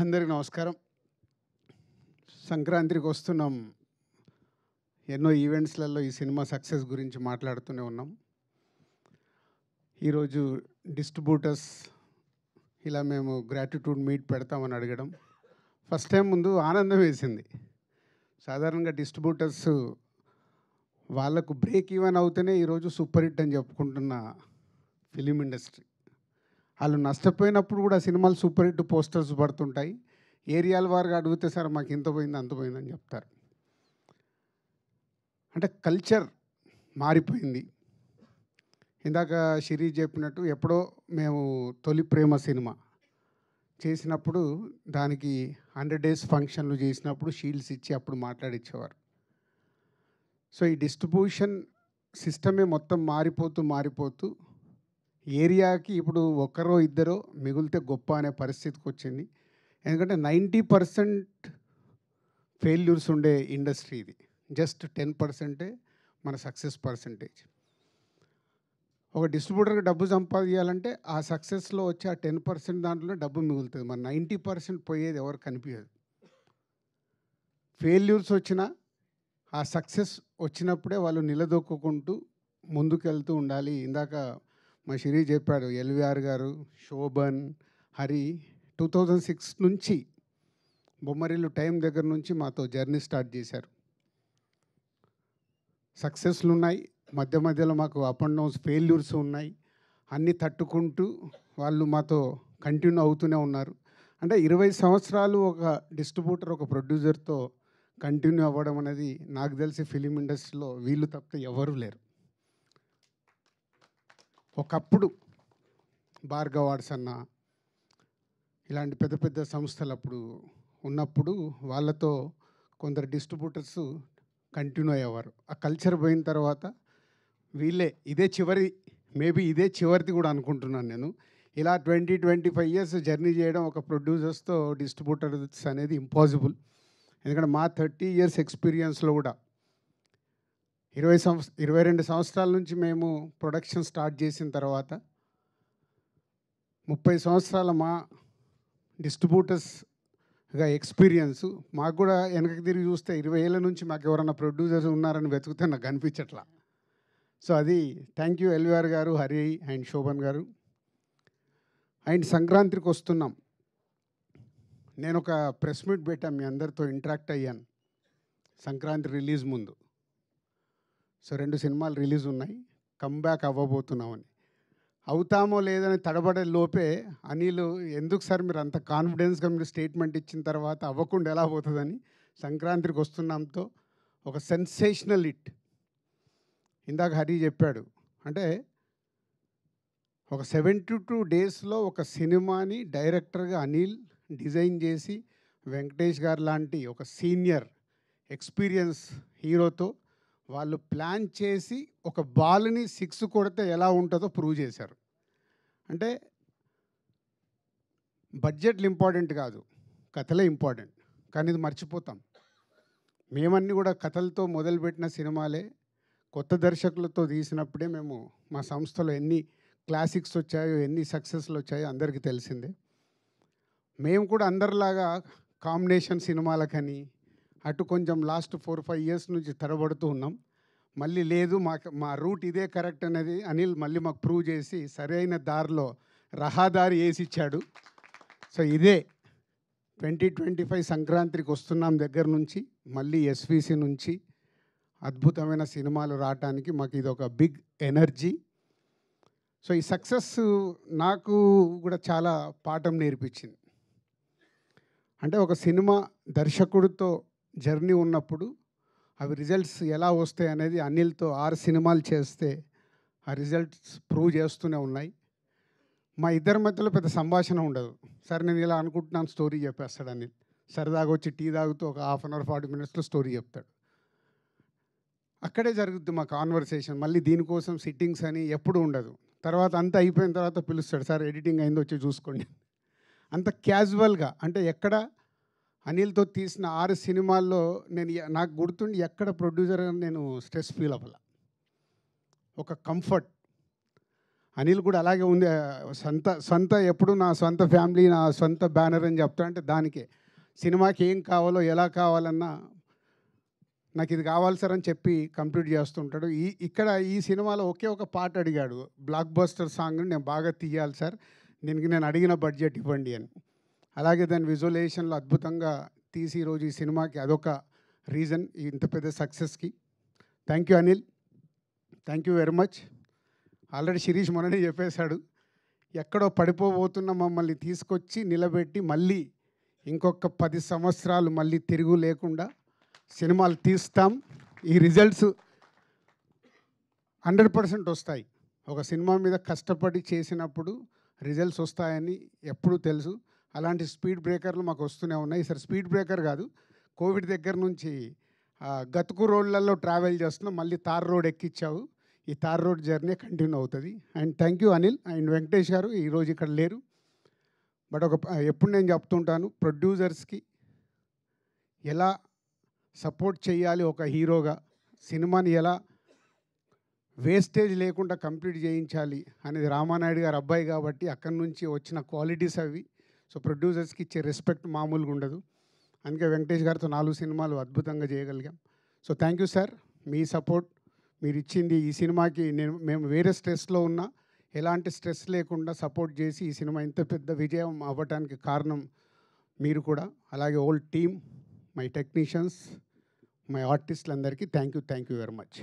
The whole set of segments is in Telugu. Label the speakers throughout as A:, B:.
A: అందరికీ నమస్కారం. సంక్రాంతికి వస్తున్నాం. ఎన్నో ఈవెంట్స్‌లలో ఈ సినిమా సక్సెస్ గురించి మాట్లాడుతూనే ఉన్నాం. ఈరోజు డిస్ట్రిబ్యూటర్స్ ఇలా మేము గ్రాటిట్యూడ్ మీట్ పెడతామని అడగడం ఫస్ట్ టైం ముందు ఆనందం వేసింది. సాధారణంగా డిస్ట్రిబ్యూటర్స్ వాళ్ళకు బ్రేక్ ఈవెన్ అవుతేనే ఈరోజు సూపర్ హిట్ అని చెప్పుకుంటున్న ఫిలిం ఇండస్ట్రీ. వాళ్ళు నష్టపోయినప్పుడు కూడా సినిమాలు సూపర్ హిట్ పోస్టర్స్ పడుతుంటాయి. ఏరియాల వారుగా అడిగితే సార్ మాకు ఇంత పోయింది అంత పోయిందని చెప్తారు. అంటే కల్చర్ మారిపోయింది. ఇందాక శిరీష్ చెప్పినట్టు ఎప్పుడో మేము తొలి ప్రేమ సినిమా చేసినప్పుడు దానికి 100 డేస్ ఫంక్షన్లు చేసినప్పుడు షీల్డ్స్ ఇచ్చి అప్పుడు మాట్లాడిచ్చేవారు. సో ఈ డిస్ట్రిబ్యూషన్ సిస్టమే మొత్తం మారిపోతూ ఏరియాకి ఇప్పుడు ఒక్కరో ఇద్దరో మిగిలితే గొప్ప అనే పరిస్థితికి వచ్చింది. ఎందుకంటే 90% ఫెయిల్యూర్స్ ఉండే ఇండస్ట్రీ ఇది. జస్ట్ 10% మన సక్సెస్ పర్సంటేజ్. ఒక డిస్ట్రిబ్యూటర్కి డబ్బు సంపాదించాలంటే ఆ సక్సెస్లో వచ్చే ఆ 10% దాంట్లోనే డబ్బు మిగులుతుంది. మన 90% పోయేది ఎవరు కనిపించదు. ఫెయిల్యూర్స్ వచ్చినా ఆ సక్సెస్ వచ్చినప్పుడే వాళ్ళు నిలదొక్కుంటూ ముందుకెళ్తూ ఉండాలి. ఇందాక మా శిరీష్ చెప్పాడు, ఎల్వీఆర్ గారు, శోభన్, హరి 2006 నుంచి బొమ్మరిల్లు టైం దగ్గర నుంచి మాతో జర్నీ స్టార్ట్ చేశారు. సక్సెస్లు ఉన్నాయి, మధ్య మధ్యలో మాకు అప్ అండ్ డౌన్స్ ఫెయిల్యూర్స్ ఉన్నాయి. అన్నీ తట్టుకుంటూ వాళ్ళు మాతో కంటిన్యూ అవుతూనే ఉన్నారు. అంటే 20 సంవత్సరాలు ఒక డిస్ట్రిబ్యూటర్ ఒక ప్రొడ్యూసర్తో కంటిన్యూ అవ్వడం అనేది నాకు తెలిసి ఫిలిం ఇండస్ట్రీలో వీళ్ళు తప్పితే ఎవరూ లేరు. ఒకప్పుడు భార్గవ్ అవార్డ్స్ అన్న ఇలాంటి పెద్ద పెద్ద సంస్థలు అప్పుడు ఉన్నప్పుడు వాళ్ళతో కొందరు డిస్ట్రిబ్యూటర్స్ కంటిన్యూ అయ్యేవారు. ఆ కల్చర్ పోయిన తర్వాత వీళ్ళే ఇదే చివరిది కూడా అనుకుంటున్నాను నేను. ఇలా 20-25 ఇయర్స్ జర్నీ చేయడం ఒక ప్రొడ్యూసర్స్తో డిస్ట్రిబ్యూటర్స్ అనేది ఇంపాసిబుల్. ఎందుకంటే మా 30 ఇయర్స్ ఎక్స్పీరియన్స్లో కూడా 22 సంవత్సరాల నుంచి మేము ప్రొడక్షన్ స్టార్ట్ చేసిన తర్వాత 30 సంవత్సరాల మా డిస్ట్రిబ్యూటర్స్గా ఎక్స్పీరియన్స్ మాకు కూడా వెనక్కి తిరిగి చూస్తే 20 ఏళ్ళ నుంచి మాకు ఎవరైనా ప్రొడ్యూసర్స్ ఉన్నారని వెతికితే నాకు కనిపించట్లా. సో అది థ్యాంక్ యూ ఎల్వీఆర్ గారు, హరి అండ్ శోభన్ గారు. అండ్ సంక్రాంతికి వస్తున్నాం. నేను ఒక ప్రెస్ మీట్ పెట్టాను, మీ అందరితో ఇంటరాక్ట్ అయ్యాను సంక్రాంతి రిలీజ్ ముందు. సో 2 సినిమాలు రిలీజ్ ఉన్నాయి, కమ్బ్యాక్ అవ్వబోతున్నామని. అవుతామో లేదని తడబడే లోపే అనిల్, ఎందుకు సార్ మీరు అంత కాన్ఫిడెన్స్గా మీరు స్టేట్మెంట్ ఇచ్చిన తర్వాత అవ్వకుండా ఎలా పోతుందని సంక్రాంతికి వస్తున్నాంతో ఒక సెన్సేషనల్ హిట్. ఇందాక హరి చెప్పాడు, అంటే ఒక 72 డేస్లో ఒక సినిమాని డైరెక్టర్గా అనిల్ డిజైన్ చేసి వెంకటేష్ గారు లాంటి ఒక సీనియర్ ఎక్స్పీరియన్స్ హీరోతో వాళ్ళు ప్లాన్ చేసి ఒక బాల్ని 6 కొడితే ఎలా ఉంటుందో ప్రూవ్ చేశారు. అంటే బడ్జెట్లు ఇంపార్టెంట్ కాదు, కథలే ఇంపార్టెంట్. కానీ ఇది మర్చిపోతాం. మేమన్నీ కూడా కథలతో మొదలుపెట్టిన సినిమాలే కొత్త దర్శకులతో తీసినప్పుడే మేము మా సంస్థలో ఎన్ని క్లాసిక్స్ వచ్చాయో, ఎన్ని సక్సెస్లు వచ్చాయో అందరికీ తెలిసిందే. మేము కూడా అందరిలాగా కాంబినేషన్ సినిమాలకని అటు కొంచెం లాస్ట్ 4-5 ఇయర్స్ నుంచి తడబడుతూ ఉన్నాం. మళ్ళీ లేదు మా రూట్ ఇదే కరెక్ట్ అనేది అనిల్ మళ్ళీ మాకు ప్రూవ్ చేసి సరైన దారిలో రహదారి వేసి ఇచ్చాడు. సో ఇదే 2025 సంక్రాంతికి వస్తున్నాం దగ్గర నుంచి మళ్ళీ ఎస్విసి నుంచి అద్భుతమైన సినిమాలు రావటానికి మాకు ఇది ఒక బిగ్ ఎనర్జీ. సో ఈ సక్సెస్ నాకు కూడా చాలా పాఠం నేర్పించింది. అంటే ఒక సినిమా దర్శకుడితో జర్నీ ఉన్నప్పుడు అవి రిజల్ట్స్ ఎలా వస్తాయి అనేది అనిల్తో 6 సినిమాలు చేస్తే ఆ రిజల్ట్స్ ప్రూవ్ చేస్తూనే ఉన్నాయి. మా ఇద్దరి మధ్యలో పెద్ద సంభాషణ ఉండదు. సార్ నేను ఇలా అనుకుంటున్నాను, స్టోరీ చెప్పేస్తాడు అనిల్. సరదాగా వచ్చి టీ తాగుతూ ఒక 1/2 అవర్ 40 మినిట్స్లో స్టోరీ చెప్తాడు. అక్కడే జరుగుద్ది మా కాన్వర్సేషన్. మళ్ళీ దీనికోసం సిట్టింగ్స్ అని ఎప్పుడు ఉండదు. తర్వాత అంతా అయిపోయిన తర్వాత పిలుస్తాడు, సార్ ఎడిటింగ్ అయిందో వచ్చి చూసుకోండి. అంత క్యాజువల్గా, అంటే ఎక్కడ అనిల్తో తీసిన 6 సినిమాల్లో నాకు గుర్తుండి ఎక్కడ ప్రొడ్యూసర్గా నేను స్ట్రెస్ ఫీల్ అవ్వాల. ఒక కంఫర్ట్. అనిల్ కూడా అలాగే ఉంది. సొంత ఎప్పుడు నా సొంత ఫ్యామిలీ, నా సొంత బ్యానర్ అని చెప్తా అంటే దానికే. సినిమాకి ఏం కావాలో, ఎలా కావాలన్నా నాకు ఇది కావాలి సార్ అని చెప్పి కంప్లీట్ చేస్తుంటాడు. ఇక్కడ ఈ సినిమాలో ఒకే ఒక పాట అడిగాడు. బ్లాక్ బస్టర్ సాంగ్ నేను బాగా తీయాలి సార్, దీనికి నేను అడిగిన బడ్జెట్ ఇవ్వండి అని. అలాగే దాని విజువలైజేషన్లో అద్భుతంగా తీసి ఈరోజు ఈ సినిమాకి అదొక రీజన్ ఇంత పెద్ద సక్సెస్కి. Thank you Anil, thank you very much. Already Shirish మొన్ననే చెప్పేశాడు, ఎక్కడో పడిపోబోతున్న మమ్మల్ని తీసుకొచ్చి నిలబెట్టి మళ్ళీ ఇంకొక 10 సంవత్సరాలు మళ్ళీ తిరుగు లేకుండా సినిమాలు తీస్తాం. ఈ రిజల్ట్స్ 100% వస్తాయి. ఒక సినిమా మీద కష్టపడి చేసినప్పుడు రిజల్ట్స్ వస్తాయని ఎప్పుడూ తెలుసు. అలాంటి స్పీడ్ బ్రేకర్లు మాకు వస్తూనే ఉన్నాయి. ఈసారి స్పీడ్ బ్రేకర్ కాదు, కోవిడ్ దగ్గర నుంచి గతుకు రోడ్లలో ట్రావెల్ చేస్తున్నాం, మళ్ళీ తార్ రోడ్ ఎక్కించావు. ఈ తార్ రోడ్ జర్నీ కంటిన్యూ అవుతుంది. And thank you Anil and Venkatesh garu, ఈరోజు ఇక్కడ లేరు. బట్ ఎప్పుడు నేను చెప్తుంటాను, ప్రొడ్యూసర్స్కి ఎలా సపోర్ట్ చేయాలి, ఒక హీరోగా సినిమాని ఎలా వేస్టేజ్ లేకుండా కంప్లీట్ చేయించాలి అనేది రామానాయుడు గారు అబ్బాయి కాబట్టి అక్కడి నుంచి వచ్చిన క్వాలిటీస్ అవి. సో ప్రొడ్యూసర్స్కి ఇచ్చే రెస్పెక్ట్ మామూలుగా ఉండదు. అందుకే వెంకటేష్ గారితో 4 సినిమాలు అద్భుతంగా చేయగలిగాం. సో థ్యాంక్ యూ సార్, మీ సపోర్ట్ మీరు ఇచ్చింది ఈ సినిమాకి. మేము వేరే స్ట్రెస్లో ఉన్నా ఎలాంటి స్ట్రెస్ లేకుండా సపోర్ట్ చేసి ఈ సినిమా ఇంత పెద్ద విజయం అవ్వటానికి కారణం మీరు కూడా. అలాగే old team, my technicians, my ఆర్టిస్టులందరికీ thank you very much.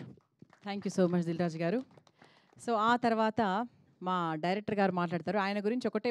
B: Thank you so much Dil Raju garu. So ఆ తర్వాత మా డైరెక్టర్ గారు మాట్లాడతారు. ఆయన గురించి ఒకటే